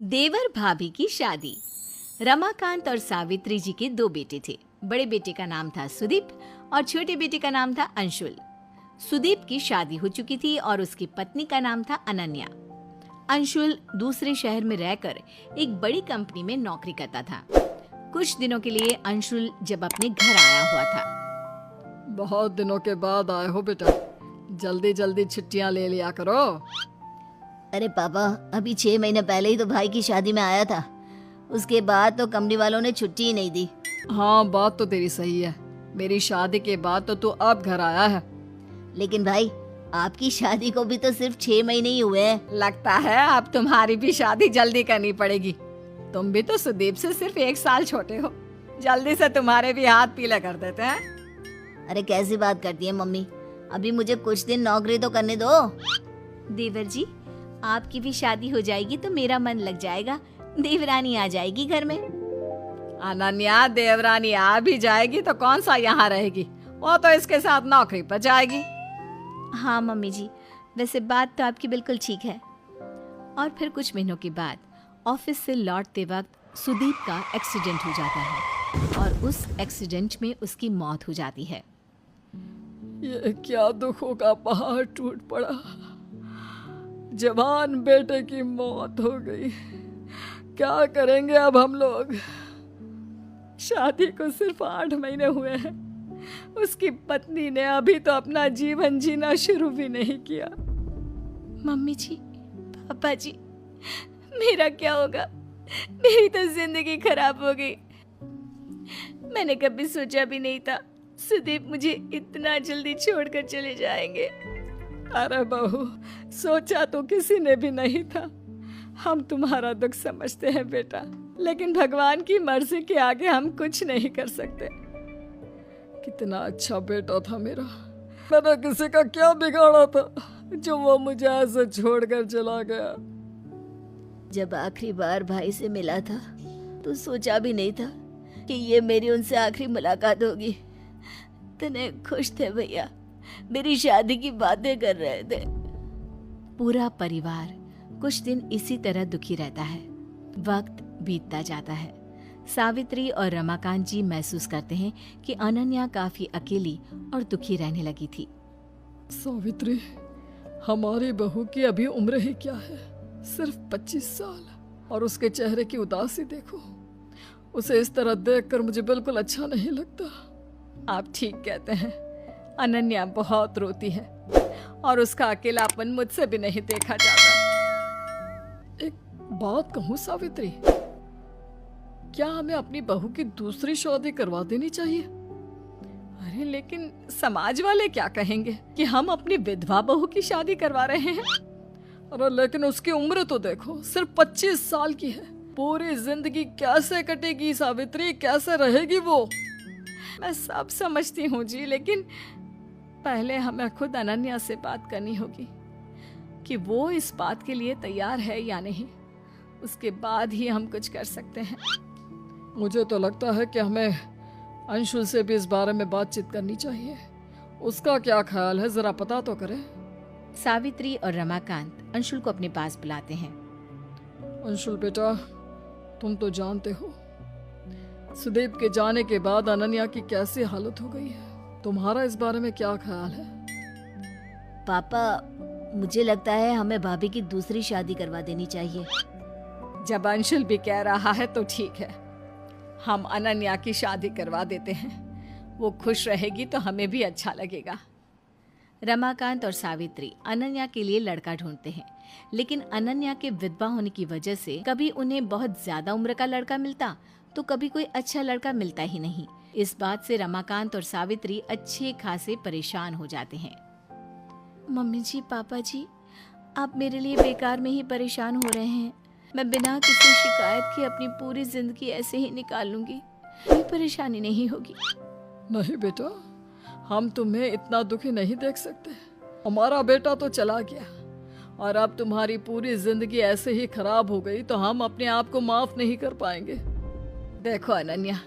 देवर भाभी की शादी। रमाकांत और सावित्री जी के दो बेटे थे। बड़े बेटे का नाम था सुदीप और छोटे बेटे का नाम था अंशुल। सुदीप की शादी हो चुकी थी और उसकी पत्नी का नाम था अनन्या। अंशुल दूसरे शहर में रहकर एक बड़ी कंपनी में नौकरी करता था। कुछ दिनों के लिए अंशुल जब अपने घर आया हुआ था। बहुत दिनों के बाद आए हो बेटा, जल्दी जल्दी छुट्टियां ले लिया करो। अरे पापा, अभी 6 महीने पहले ही तो भाई की शादी में आया था। उसके बाद तो कंपनी वालों ने छुट्टी ही नहीं दी। हाँ, बात तो तेरी सही है। मेरी शादी के बाद तो तू अब घर आया है। लेकिन भाई, आपकी शादी को भी तो सिर्फ 6 महीने ही हुए हैं। लगता है अब तुम्हारी भी शादी जल्दी करनी पड़ेगी। तुम भी तो सुदीप से सिर्फ 1 साल छोटे हो। जल्दी से तुम्हारे भी हाथ पीले कर देते हैं। अरे कैसी बात करती है मम्मी, अभी मुझे कुछ दिन नौकरी तो करने दो। देवर जी, आपकी भी शादी हो जाएगी तो मेरा मन लग जाएगा। देवरानी आ जाएगी घर में। अनन्या देवरानी आ भी जाएगी तो कौन सा यहाँ रहेगी, वो तो इसके साथ नौकरी पर जाएगी। हाँ मम्मी जी, वैसे बात तो आपकी बिल्कुल ठीक है। और फिर कुछ महीनों के बाद ऑफिस से लौटते वक्त सुदीप का एक्सीडेंट हो जाता है और उस एक्सीडेंट में उसकी मौत हो जाती है। ये क्या दुखों का पहाड़ टूट पड़ा। जवान बेटे की मौत हो गई। क्या करेंगे अब हम लोग। शादी को सिर्फ 8 महीने हुए हैं। उसकी पत्नी ने अभी तो अपना जीवन जीना शुरू भी नहीं किया। मम्मी जी, पापा जी, मेरा क्या होगा? मेरी तो जिंदगी खराब हो गई। मैंने कभी सोचा भी नहीं था सुदीप मुझे इतना जल्दी छोड़कर चले जाएंगे। अरे बहू, सोचा तो किसी ने भी नहीं था। हम तुम्हारा दुख समझते हैं बेटा, लेकिन भगवान की मर्जी के आगे हम कुछ नहीं कर सकते। कितना अच्छा बेटा था मेरा। मैंने किसी का क्या बिगाड़ा था जो वो मुझे ऐसे छोड़कर चला गया। जब आखिरी बार भाई से मिला था तो सोचा भी नहीं था कि ये मेरी उनसे आखिरी मुलाकात होगी। इतने खुश थे भैया, मेरी शादी की बातें कर रहे थे। पूरा परिवार कुछ दिन इसी तरह दुखी रहता है। वक्त बीतता जाता है। सावित्री और रमाकांत जी महसूस करते हैं कि अनन्या काफी अकेली और दुखी रहने लगी थी। सावित्री, हमारी बहू की अभी उम्र ही क्या है, सिर्फ 25 साल, और उसके चेहरे की उदासी देखो। उसे इस तरह देखकर मुझे बिल्कुल अच्छा नहीं लगता। आप ठीक कहते हैं, अनन्या बहुत रोती है और उसका अकेलापन मुझसे भी नहीं देखा जाता। एक बात कहूं सावित्री, क्या हमें अपनी बहू की दूसरी शादी करवा देनी चाहिए? अरे लेकिन समाज वाले क्या कहेंगे कि हम अपनी विधवा बहू की शादी करवा रहे हैं। अरे लेकिन उसकी उम्र तो देखो, सिर्फ 25 साल की है। पूरी जिंदगी कैसे कटेगी सावित्री, कैसे रहेगी वो? मैं सब समझती हूँ जी, लेकिन पहले हमें खुद अनन्या से बात करनी होगी कि वो इस बात के लिए तैयार है या नहीं। उसके बाद ही हम कुछ कर सकते हैं। मुझे तो लगता है कि हमें अंशुल से भी इस बारे में बातचीत करनी चाहिए। उसका क्या ख्याल है, जरा पता तो करें। सावित्री और रमाकांत अंशुल को अपने पास बुलाते हैं। अंशुल बेटा, तुम तो जानते हो सुदीप के जाने के बाद अनन्या की कैसी हालत हो गई है। तुम्हारा इस बारे में क्या ख्याल है? पापा, मुझे लगता है हमें भाभी की दूसरी शादी करवा देनी चाहिए। जब अंशुल भी कह रहा है तो ठीक है, हम अनन्या की शादी करवा देते हैं। वो खुश रहेगी तो हमें भी अच्छा लगेगा। रमाकांत और सावित्री अनन्या के लिए लड़का ढूंढते हैं, लेकिन अनन्या के विधवा होने की वजह से कभी उन्हें बहुत ज्यादा उम्र का लड़का मिलता तो कभी कोई अच्छा लड़का मिलता ही नहीं। इस बात से रमाकांत और सावित्री अच्छे खासे परेशान हो जाते हैं। मम्मी जी, पापा जी, आप मेरे लिए बेकार में ही परेशान हो रहे हैं। मैं बिना किसी शिकायत के अपनी पूरी जिंदगी ऐसे ही निकाल लूंगी। कोई परेशानी नहीं होगी। नहीं बेटा, हम तुम्हें इतना दुखी नहीं देख सकते। हमारा बेटा तो चला गया और अब तुम्हारी पूरी जिंदगी ऐसे ही खराब हो गई तो हम अपने आप को माफ नहीं कर पाएंगे। देखो अनन्या,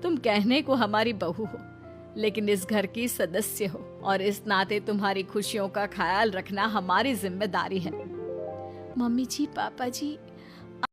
तुम कहने को हमारी बहू हो, लेकिन इस घर की सदस्य हो और इस नाते तुम्हारी खुशियों का ख्याल रखना हमारी जिम्मेदारी है। मम्मी जी, पापा जी,